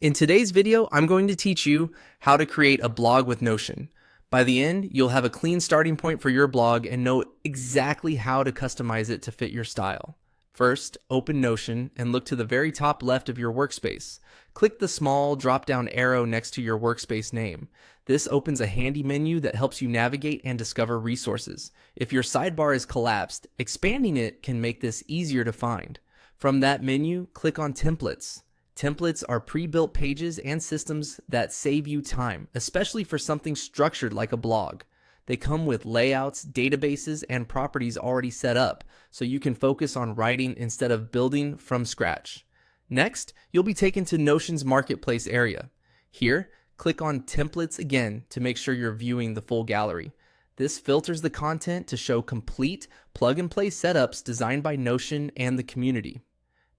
In today's video, I'm going to teach you how to create a blog with Notion. By the end, you'll have a clean starting point for your blog and know exactly how to customize it to fit your style. First, open Notion and look to the very top left of your workspace. Click the small drop-down arrow next to your workspace name. This opens a handy menu that helps you navigate and discover resources. If your sidebar is collapsed, expanding it can make this easier to find. From that menu, click on Templates. Templates are pre-built pages and systems that save you time, especially for something structured like a blog. They come with layouts, databases, and properties already set up, so you can focus on writing instead of building from scratch. Next, you'll be taken to Notion's Marketplace area. Here, click on Templates again to make sure you're viewing the full gallery. This filters the content to show complete plug-and-play setups designed by Notion and the community.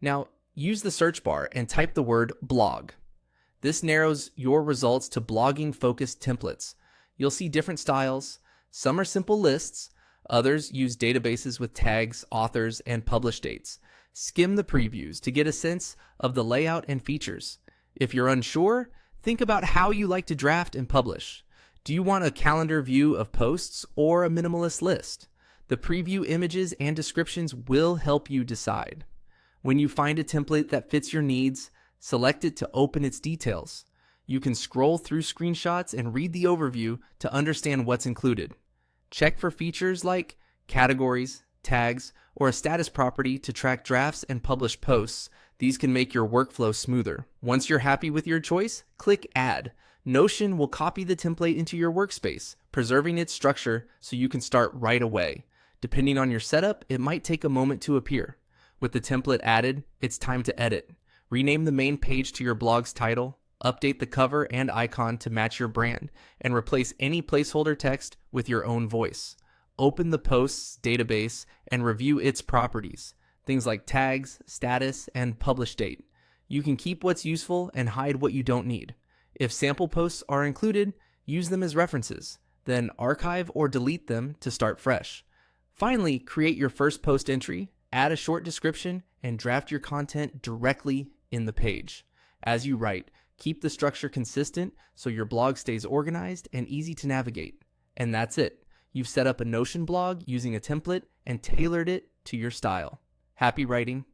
Now, use the search bar and type the word blog. This narrows your results to blogging-focused templates. You'll see different styles. Some are simple lists. Others use databases with tags, authors, and publish dates. Skim the previews to get a sense of the layout and features. If you're unsure, think about how you like to draft and publish. Do you want a calendar view of posts or a minimalist list? The preview images and descriptions will help you decide. When you find a template that fits your needs, select it to open its details. You can scroll through screenshots and read the overview to understand what's included. Check for features like categories, tags, or a status property to track drafts and publish posts. These can make your workflow smoother. Once you're happy with your choice, click Add. Notion will copy the template into your workspace, preserving its structure so you can start right away. Depending on your setup, it might take a moment to appear. With the template added, it's time to edit. Rename the main page to your blog's title, update the cover and icon to match your brand, and replace any placeholder text with your own voice. Open the posts database and review its properties, things like tags, status, and publish date. You can keep what's useful and hide what you don't need. If sample posts are included, use them as references, then archive or delete them to start fresh. Finally, create your first post entry, add a short description, and draft your content directly in the page. As you write, keep the structure consistent so your blog stays organized and easy to navigate. And that's it. You've set up a Notion blog using a template and tailored it to your style. Happy writing.